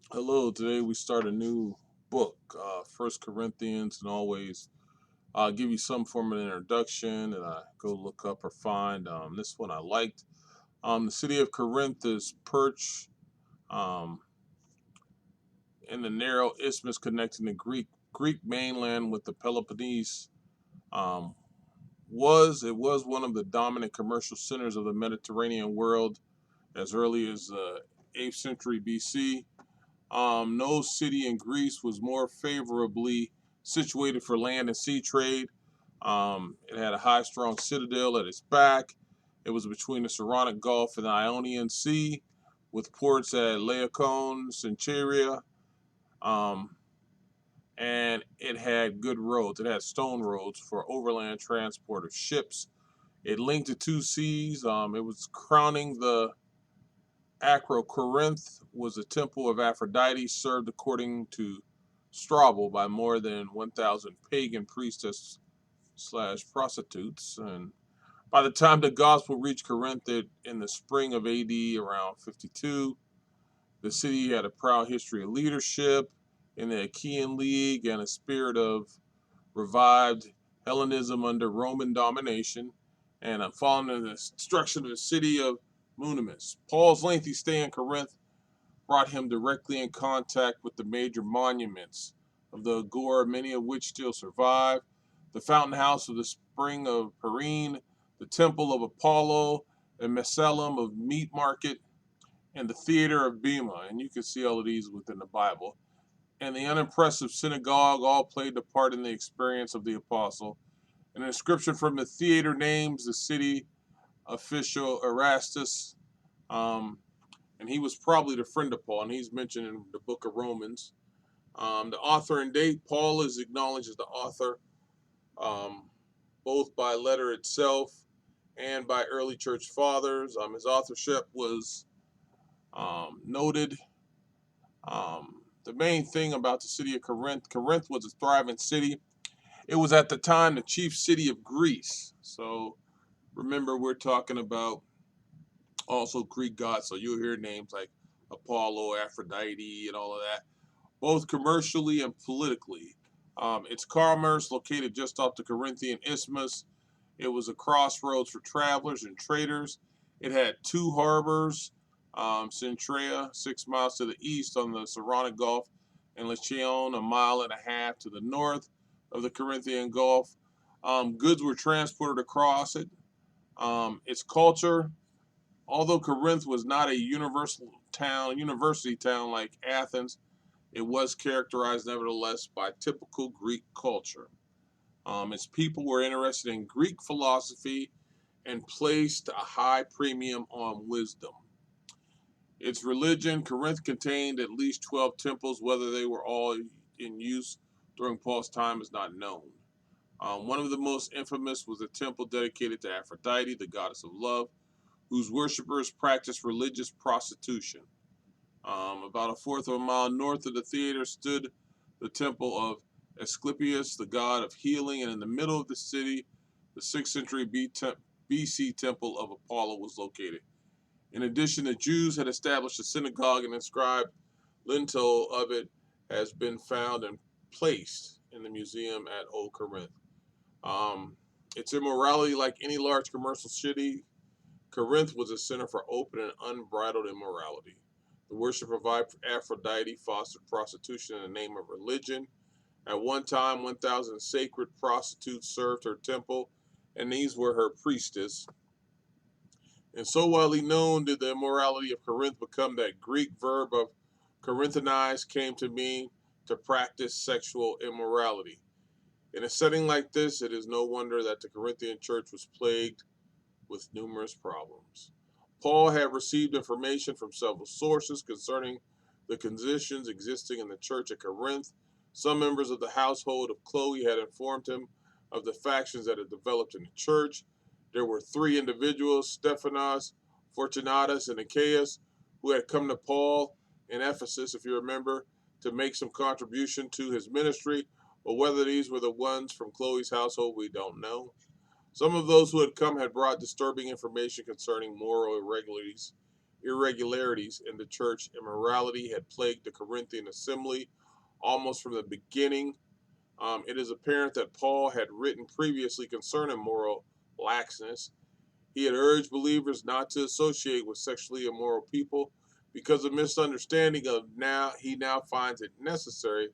Hello, today we start a new book, First Corinthians, and always I'll give you some form of introduction and I go look up or find. This one I liked. The city of Corinth is perched um, in the narrow isthmus connecting the Greek mainland with the Peloponnese. Um, it was one of the dominant commercial centers of the Mediterranean world as early as the 8th century BC. No city in Greece was more favorably situated for land and sea trade. It had a high, strong citadel at its back. It was between the Saronic Gulf and the Ionian Sea, with ports at Laocoon, Centuria, um, and it had good roads. It had stone roads for overland transport of ships. It linked the two seas. It was crowning the Acrocorinth was a temple of Aphrodite served according to Strabo by more than 1,000 pagan priestess slash prostitutes. And by the time the gospel reached Corinth in the spring of AD around 52, the city had a proud history of leadership in the Achaean League and a spirit of revived Hellenism under Roman domination, and following the destruction of the city of Munimus. Paul's lengthy stay in Corinth brought him directly in contact with the major monuments of the Agora, many of which still survive: the fountain house of the spring of Perrine, the temple of Apollo, the Macellum of Meat Market, and the theater of Bema. And you can see all of these within the Bible. And the unimpressive synagogue all played a part in the experience of the apostle. An inscription from the theater names the city official Erastus, um, and he was probably the friend of Paul, and he's mentioned in the book of Romans. The author and date: Paul is acknowledged as the author, um, both by letter itself and by early church fathers. His authorship was noted. The main thing about the city of Corinth was a thriving city. It was at the time the chief city of Greece. So remember, we're talking about also Greek gods. So you'll hear names like Apollo, Aphrodite, and all of that, both commercially and politically. Its commerce, located just off the Corinthian Isthmus, it was a crossroads for travelers and traders. It had two harbors: Centrea, 6 miles to the east on the Saronic Gulf, and Lycaon, a mile and a half to the north of the Corinthian Gulf. Goods were transported across it. Its culture, although Corinth was not a university town like Athens, it was characterized nevertheless by typical Greek culture. Its people were interested in Greek philosophy and placed a high premium on wisdom. Its religion: Corinth contained at least 12 temples. Whether they were all in use during Paul's time is not known. One of the most infamous was a temple dedicated to Aphrodite, the goddess of love, whose worshippers practiced religious prostitution. About a fourth of a mile north of the theater stood the temple of Asclepius, the god of healing, and in the middle of the city, the 6th century BC temple of Apollo was located. In addition, the Jews had established a synagogue, and inscribed lintel of it has been found and placed in the museum at Old Corinth. Um, its immorality: like any large commercial city, Corinth was a center for open and unbridled immorality. The worship of Aphrodite fostered prostitution in the name of religion. At one time, 1,000 sacred prostitutes served her temple, and these were her priestess. And so widely known did the immorality of Corinth become that Greek verb of Corinthianize came to mean to practice sexual immorality. In a setting like this, it is no wonder that the Corinthian church was plagued with numerous problems. Paul had received information from several sources concerning the conditions existing in the church at Corinth. Some members of the household of Chloe had informed him of the factions that had developed in the church. There were three individuals, Stephanas, Fortunatus, and Achaeus, who had come to Paul in Ephesus, if you remember, to make some contribution to his ministry. But whether these were the ones from Chloe's household, we don't know. Some of those who had come had brought disturbing information concerning moral irregularities irregularities in the church. Immorality had plagued the Corinthian assembly almost from the beginning. It is apparent that Paul had written previously concerning moral laxness. He had urged believers not to associate with sexually immoral people because of misunderstanding of now he now finds it necessary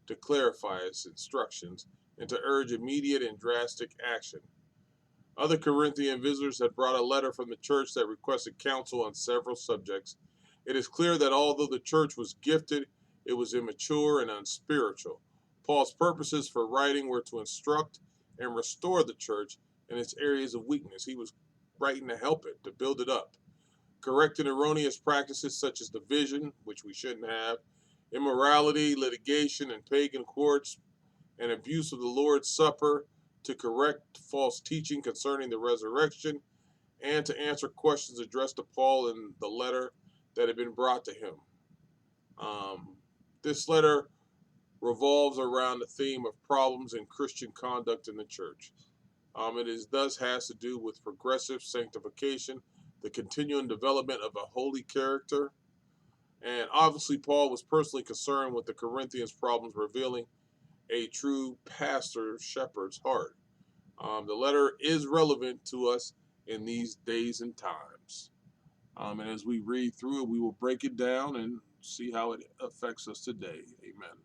to clarify his instructions and to urge immediate and drastic action. Other Corinthian visitors had brought a letter from the church that requested counsel on several subjects. It is clear that although the church was gifted, it was immature and unspiritual. Paul's purposes for writing were to instruct and restore the church in its areas of weakness. He was writing to help it, to build it up, correcting erroneous practices such as division, which we shouldn't have, immorality, litigation, and pagan courts, and abuse of the Lord's Supper, to correct false teaching concerning the resurrection, and to answer questions addressed to Paul in the letter that had been brought to him. This letter revolves around the theme of problems in Christian conduct in the church. It is thus has to do with progressive sanctification, the continuing development of a holy character, and obviously Paul was personally concerned with the Corinthians' problems, revealing a true pastor shepherd's heart. The letter is relevant to us in these days and times. And as we read through it, we will break it down and see how it affects us today. Amen.